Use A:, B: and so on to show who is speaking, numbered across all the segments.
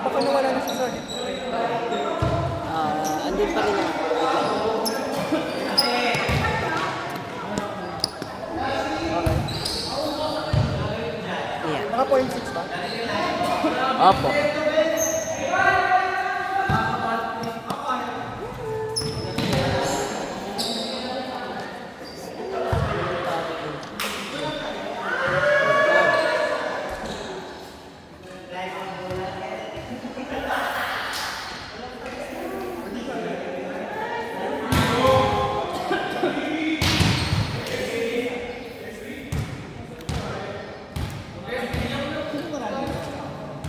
A: Baka nawala na siya sa
B: Andun pa rin ako. Ayan.
A: Naka 0.6 ba?
B: Opo.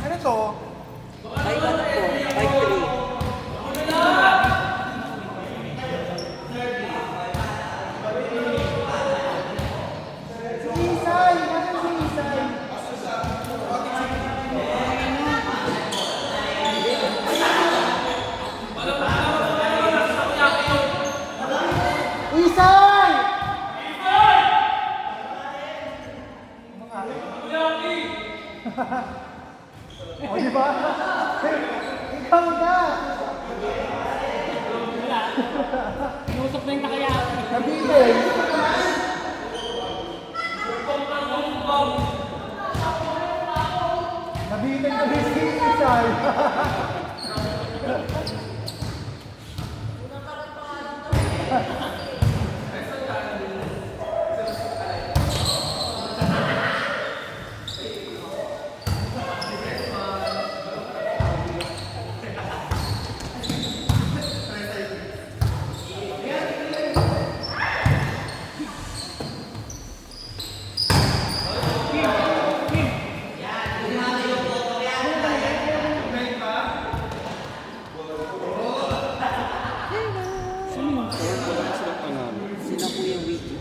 A: Ano to?
B: Ay, ano po? 5-3.
A: Si Isay! Nasaan si Isay? Isay! O, di ba? Ikaw na!
C: Inusok na yung nakayaan.
A: Nabilin! Nabilin ka din si Isay!
B: Sila po yung wiki.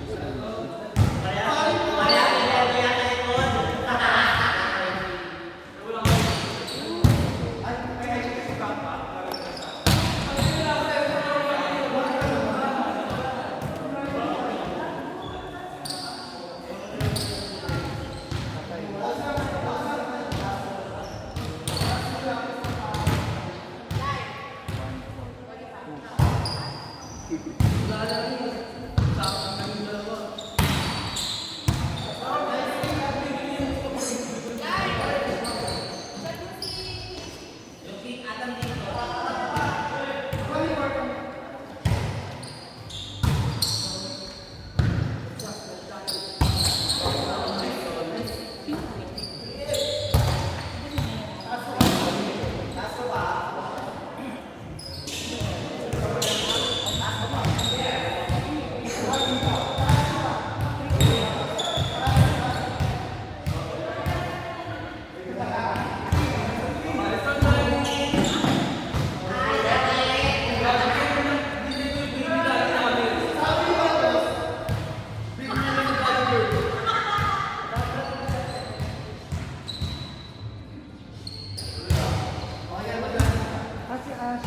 A: Kasi Ash.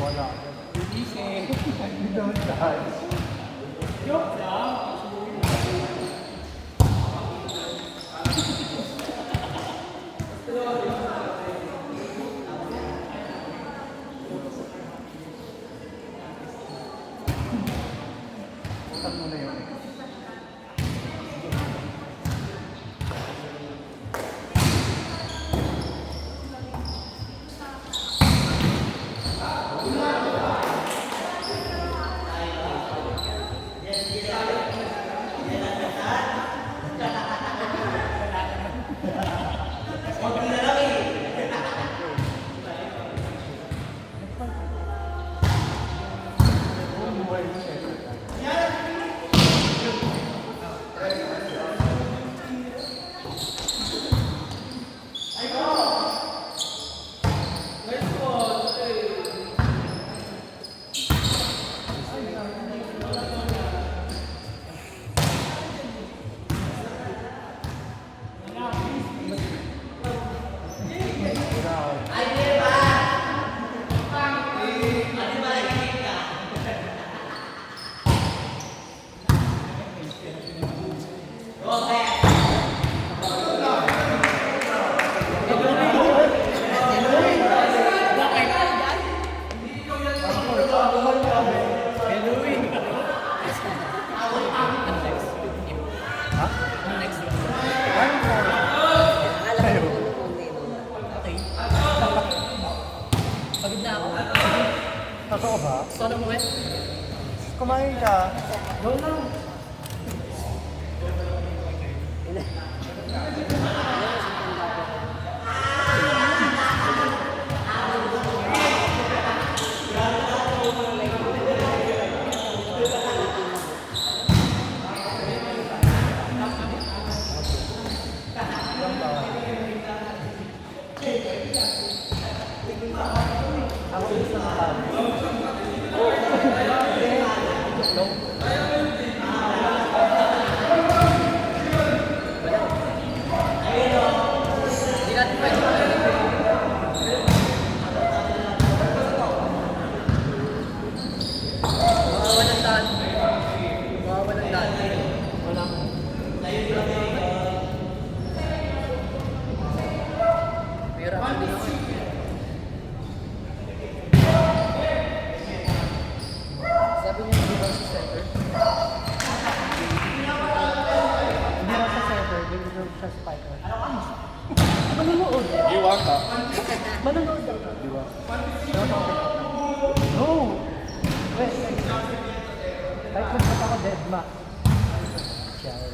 A: Wala.
C: Easy.
A: Don't die.
C: Joke lang.
A: Utang mo na yun.
B: Pagod na ako.
A: Totoo ba?
B: Solo mo
A: Kumain ka.
C: Go lang.
A: sa spiker.
C: Manonood.
A: Iwan ka.
C: Manonood lang.
A: Iwan. No! Wait. Kahit magkat ako dead ma. Shower.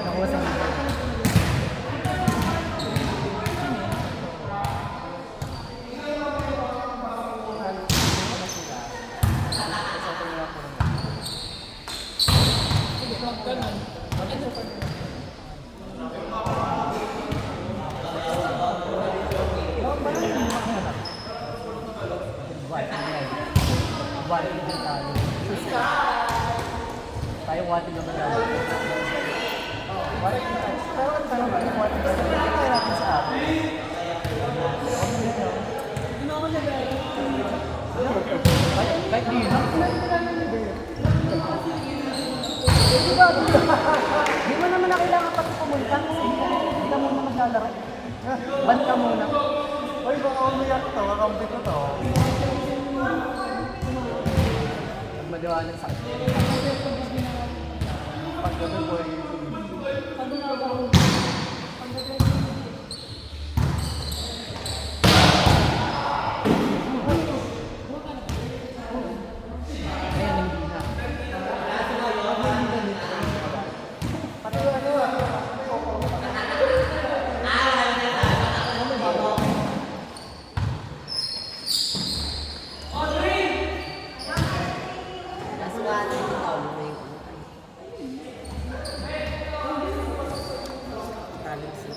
A: Nakuha sa mga.
C: One din tayo. Tayo one din naman natin. One din tayo. Pero ano tayo one din natin? Kaya natin sa atin. Kahit di na. Di mo naman na kailangan pati pumunta. Hindi ka muna maglalaro. Ban ka muna.
A: Uy, baka umiyak to. Kakampi ko to.
C: Maliwanag sa akin. Paggabi ko ay ayan, hindi na. Pati
B: Last one, ikaw mo na yung talent sa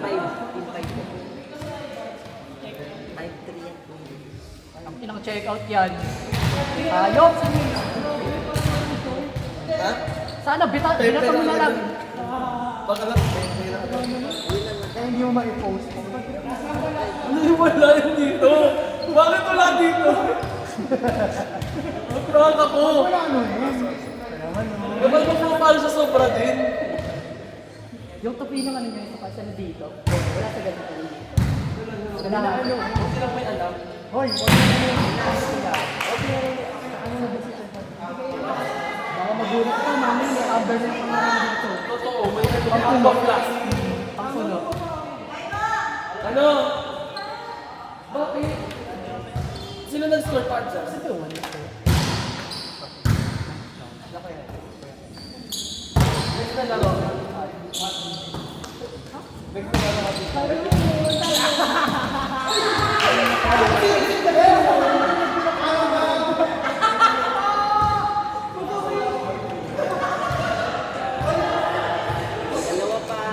B: five, team five po. 5-3 yan po.
C: ang pinang-check out yan. Ayop!
A: Ha?
C: Sana binata mo na lang.
A: Baka lang. Kaya hindi mo ma-post.
D: Ano yung wala yun dito? Bakit wala dito? Prank ako.
A: Wala ano eh.
D: Dapat mo pumapalo sa sobra din.
C: Yung tupi ng ano nyo, yung kapasya na dito. Wala sa ganito dito. Wala na ano.
D: Hindi lang may alam.
A: Hoy,
C: Baka magulat ka, mami, may number na yung pangalan dito.
D: Totoo, may nagpapang class.
C: Ang puno.
D: Ano? Bakit? Sino nag-score pa dyan?
C: Ito, wala ko.
D: Next na laro. Next na laro.
B: Dalawa pa.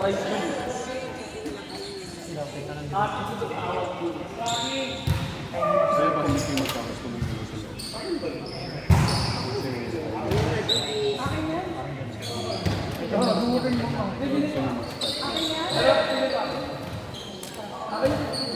D: Price mo.
E: Saya pa hindi kayo magkakasto ng gulo sa loob.
D: Akin